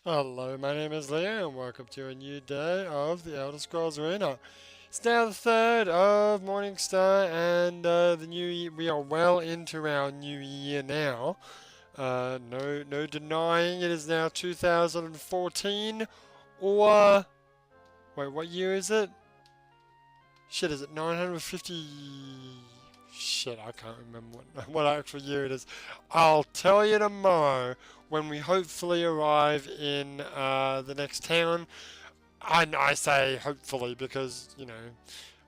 Hello, my name is Leo, and welcome to a new day of the Elder Scrolls Arena. It's now the 3rd of Morningstar, and the new year, we are well into our new year now. No denying it is now 2014, or wait, what year is it? Shit, is it 950? Shit, I can't remember what actual year it is. I'll tell you tomorrow when we hopefully arrive in the next town. And I say hopefully because,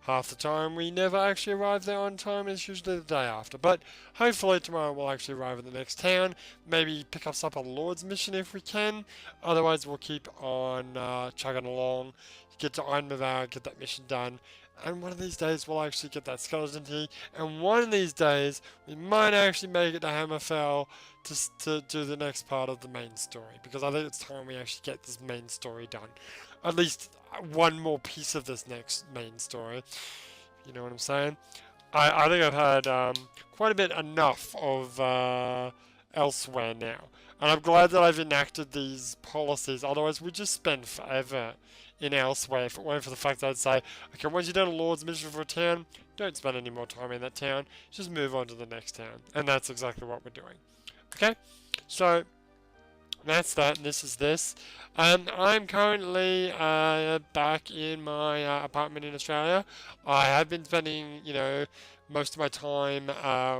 half the time we never actually arrive there on time. It's usually the day after. But hopefully tomorrow we'll actually arrive in the next town. Maybe pick us up a Lord's mission if we can. Otherwise, we'll keep on chugging along. Get to Einmavar, get that mission done. And one of these days we'll actually get that skeleton key. And one of these days we might actually make it to Hammerfell to do the next part of the main story. Because I think it's time we actually get this main story done. At least one more piece of this next main story. You know what I'm saying? I think I've had quite a bit enough of elsewhere now. And I'm glad that I've enacted these policies, otherwise we'd just spend forever in elsewhere if it weren't for the fact that I'd say, okay, once you've done a Lord's mission for a town, don't spend any more time in that town, just move on to the next town. And that's exactly what we're doing. Okay? So, that's that, and this is this. I'm currently back in my apartment in Australia. I have been spending, most of my time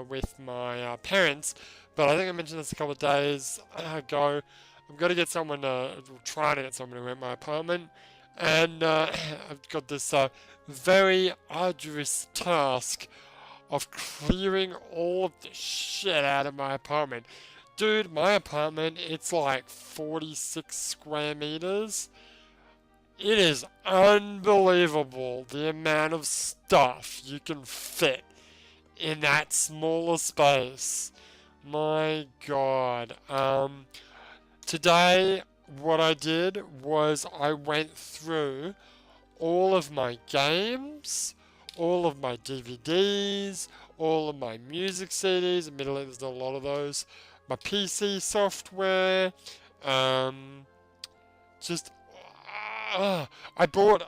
with my parents, but I think I mentioned this a couple of days ago. I'm going to get someone, trying to get someone to rent my apartment, and I've got this very arduous task of clearing all of the shit out of my apartment. Dude, my apartment, it's like 46 square meters. It is unbelievable the amount of stuff you can fit in that smaller space. My god. Today, what I did was I went through all of my games, all of my DVDs, all of my music CDs. Admittedly, there's not a lot of those. My PC software, um, just I bought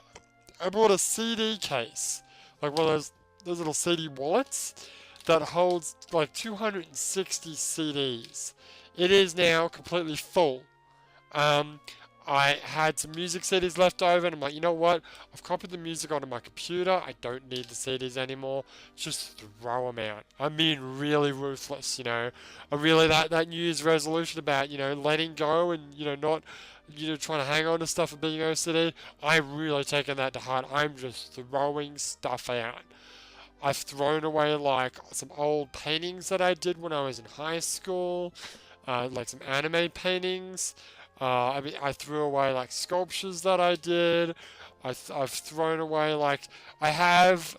a CD case, like one of those little CD wallets that holds like 260 CDs. It is now completely full. Um, I had some music CDs left over, and I'm like, you know what? I've copied the music onto my computer. I don't need the CDs anymore. Just throw them out. I'm being really ruthless, I'm really that New Year's resolution about, letting go and, not, trying to hang on to stuff and being OCD. I'm really taking that to heart. I'm just throwing stuff out. I've thrown away like some old paintings that I did when I was in high school, like some anime paintings. I threw away like sculptures that I did. I've thrown away like I have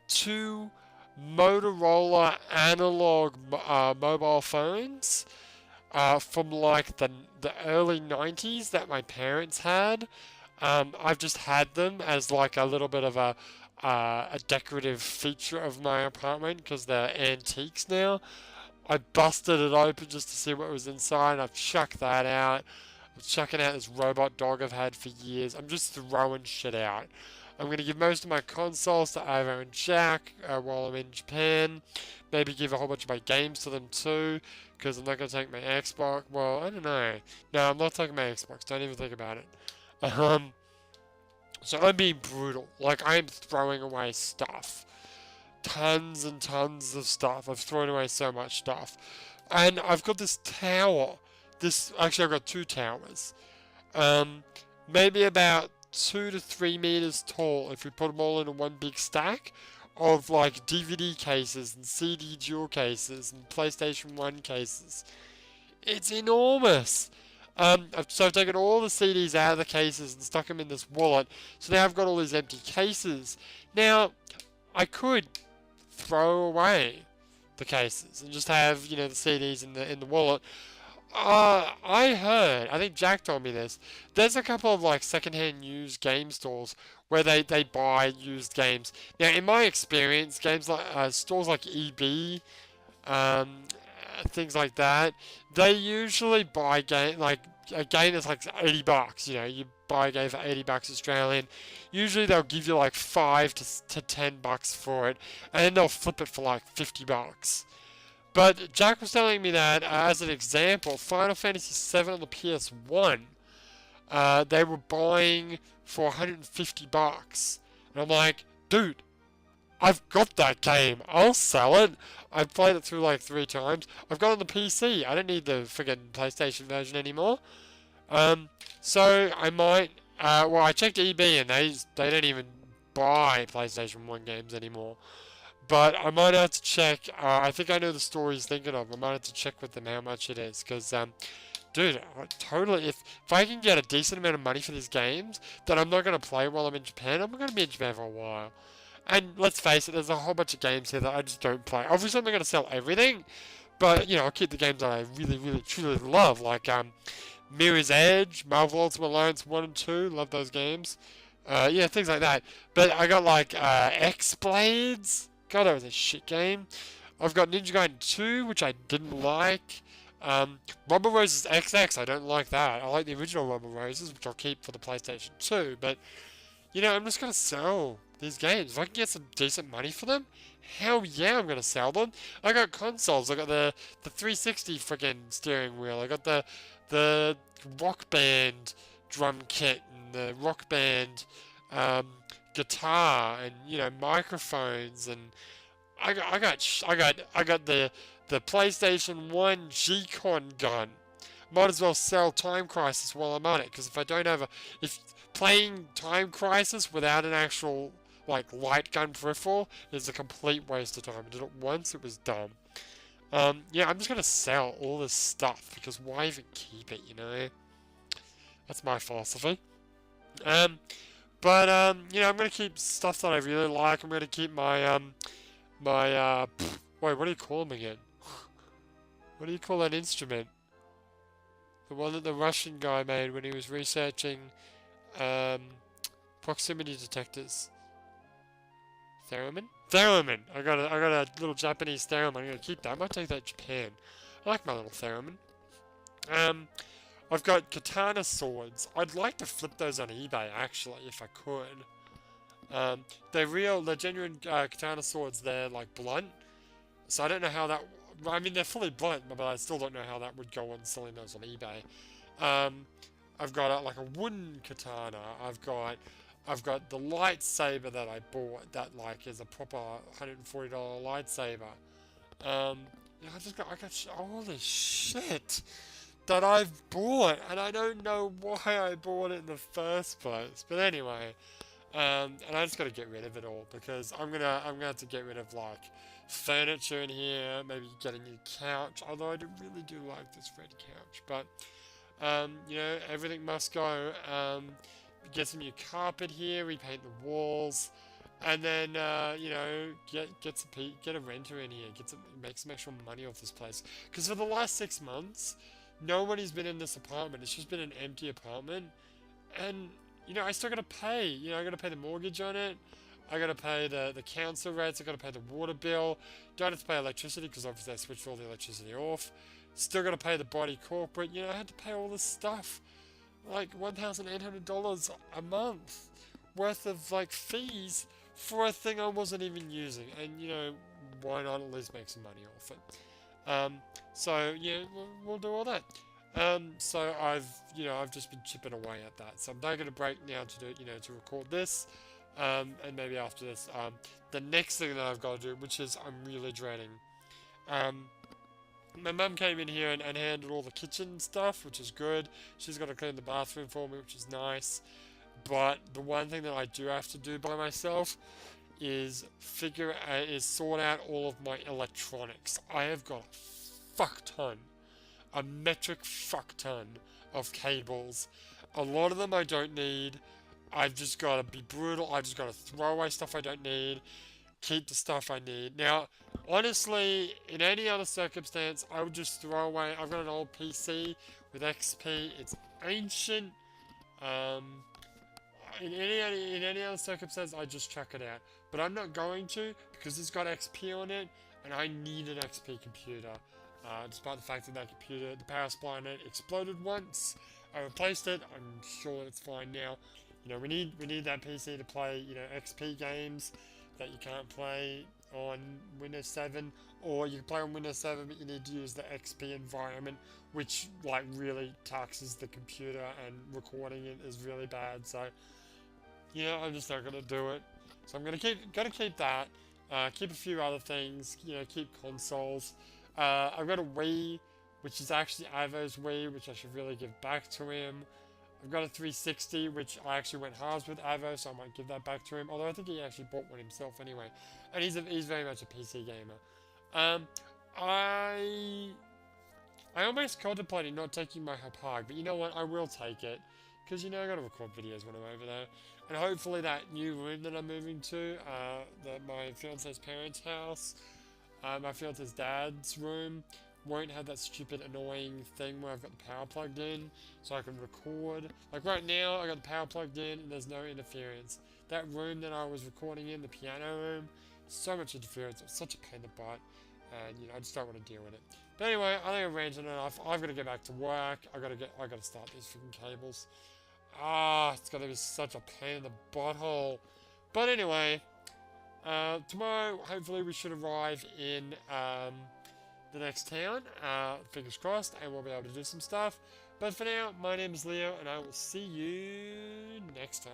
two Motorola analog mobile phones from like the early 90s that my parents had. I've just had them as like a little bit of a decorative feature of my apartment because they're antiques now. I busted it open just to see what was inside. I've chucked that out. I'm chucking out this robot dog I've had for years. I'm just throwing shit out. I'm going to give most of my consoles to Ivo and Jack while I'm in Japan. Maybe give a whole bunch of my games to them too, because I'm not going to take my Xbox. Well, I don't know. No, I'm not taking my Xbox. Don't even think about it. Um, so I'm being brutal. Like, I'm throwing away stuff. Tons and tons of stuff. I've thrown away so much stuff. And I've got this tower. Actually, I've got two towers. Um, Maybe about 2 to 3 meters tall if we put them all in one big stack of like DVD cases and CD dual cases and PlayStation 1 cases. It's enormous. So I've taken all the CDs out of the cases and stuck them in this wallet. So now I've got all these empty cases. Now, I could throw away the cases and just have the CDs in the wallet. I think Jack told me this. There's a couple of like secondhand used game stores where they buy used games. Now, in my experience, games like stores like EB, things like that, they usually buy a game that's like 80 bucks, you know, you buy a game for 80 bucks Australian, usually they'll give you like 5 to 10 bucks for it, and then they'll flip it for like 50 bucks. But Jack was telling me that, as an example, Final Fantasy VII on the PS1, they were buying for 150 bucks. And I'm like, dude, I've got that game. I'll sell it. I've played it through like 3 times. I've got it on the PC. I don't need the friggin' PlayStation version anymore. So I might, well, I checked eBay and they don't even buy PlayStation 1 games anymore. But I might have to check, I think I know the store he's thinking of. I might have to check with them how much it is. Because, dude, totally, if I can get a decent amount of money for these games that I'm not going to play while I'm in Japan, I'm going to be in Japan for a while. And let's face it, there's a whole bunch of games here that I just don't play. Obviously, I'm not going to sell everything, but, you know, I'll keep the games that I really, really, truly love, like Mirror's Edge, Marvel Ultimate Alliance 1 and 2, love those games. Yeah, things like that. But I got, like, X-Blades. God, that was a shit game. I've got Ninja Gaiden 2, which I didn't like. Rumble Roses XX, I don't like that. I like the original Rumble Roses, which I'll keep for the PlayStation 2. But, you know, I'm just going to sell these games. If I can get some decent money for them, hell yeah, I'm going to sell them. I got consoles. I got the 360 freaking steering wheel. I got the Rock Band drum kit and the Rock Band guitar and, you know, microphones, and I got the PlayStation 1 G-Con gun. Might as well sell Time Crisis while I'm on it, because if playing Time Crisis without an actual like light gun peripheral is a complete waste of time. I did it once, it was dumb. Yeah, I'm just gonna sell all this stuff because why even keep it, you know? That's my philosophy. But you know, I'm gonna keep stuff that I really like. I'm gonna keep my wait, what do you call them again? What do you call that instrument? The one that the Russian guy made when he was researching proximity detectors. Theremin? Theremin! I got a little Japanese theremin. I'm gonna keep that. I might take that to Japan. I like my little theremin. I've got katana swords. I'd like to flip those on eBay, actually, if I could. They're genuine katana swords. They're, like, blunt. So I don't know how that... I mean, they're fully blunt, but I still don't know how that would go on selling those on eBay. I've got, like, a wooden katana. I've got the lightsaber that I bought that, like, is a proper $140 lightsaber. Yeah, I got all this shit that I've bought, and I don't know why I bought it in the first place. But anyway, and I just gotta get rid of it all because I'm gonna have to get rid of like furniture in here, maybe get a new couch. Although I really do like this red couch, but you know, everything must go. Get some new carpet here, repaint the walls, and then you know, get a renter in here, make some extra money off this place. Because for the last 6 months, nobody's been in this apartment. It's just been an empty apartment, and you know, I still gotta pay. You know, I gotta pay the mortgage on it. I gotta pay the council rates. I gotta pay the water bill. Don't have to pay electricity because obviously I switched all the electricity off. Still gotta pay the body corporate. You know, I had to pay all this stuff. Like $1,800 a month worth of like fees for a thing I wasn't even using, and you know, why not at least make some money off it? So yeah, we'll do all that. So I've just been chipping away at that. So I'm taking a break now to do, to record this, and maybe after this, the next thing that I've got to do, which is I'm really dreading. My mum came in here and handled all the kitchen stuff, which is good. She's got to clean the bathroom for me, which is nice. But the one thing that I do have to do by myself is sort out all of my electronics. I have got a metric fuck ton of cables. A lot of them I don't need. I've just got to be brutal. I've just got to throw away stuff I don't need, keep the stuff I need. Now, honestly, in any other circumstance, I would just throw away. I've got an old PC with XP. It's ancient. In any other circumstance, I just chuck it out. But I'm not going to, because it's got XP on it, and I need an XP computer. Despite the fact that computer, the power supply on it exploded once, I replaced it. I'm sure it's fine now. You know, we need that PC to play, you know, XP games that you can't play on Windows 7, or you can play on Windows 7, but you need to use the XP environment, which like really taxes the computer, and recording it is really bad. So, you know, I'm just not gonna do it. So I'm gonna keep that. Keep a few other things. You know, keep consoles. I've got a Wii, which is actually Ivo's Wii, which I should really give back to him. I've got a 360, which I actually went halves with Avo, so I might give that back to him. Although I think he actually bought one himself anyway, and he's very much a PC gamer. Um, I almost contemplated not taking my Hapag, but you know what? I will take it, because you know I gotta record videos when I'm over there, and hopefully that new room that I'm moving to, my fiance's parents' house, my fiance's dad's room, won't have that stupid annoying thing where I've got the power plugged in, so I can record. Like right now, I got the power plugged in and there's no interference. That room that I was recording in, the piano room, so much interference. It's such a pain in the butt, and you know I just don't want to deal with it. But anyway, I think I've ranted enough. I've got to get back to work. I gotta start these freaking cables. It's gonna be such a pain in the butthole. But anyway, tomorrow hopefully we should arrive in the next town, fingers crossed, and we'll be able to do some stuff. But for now, my name is Leo, and I will see you next time.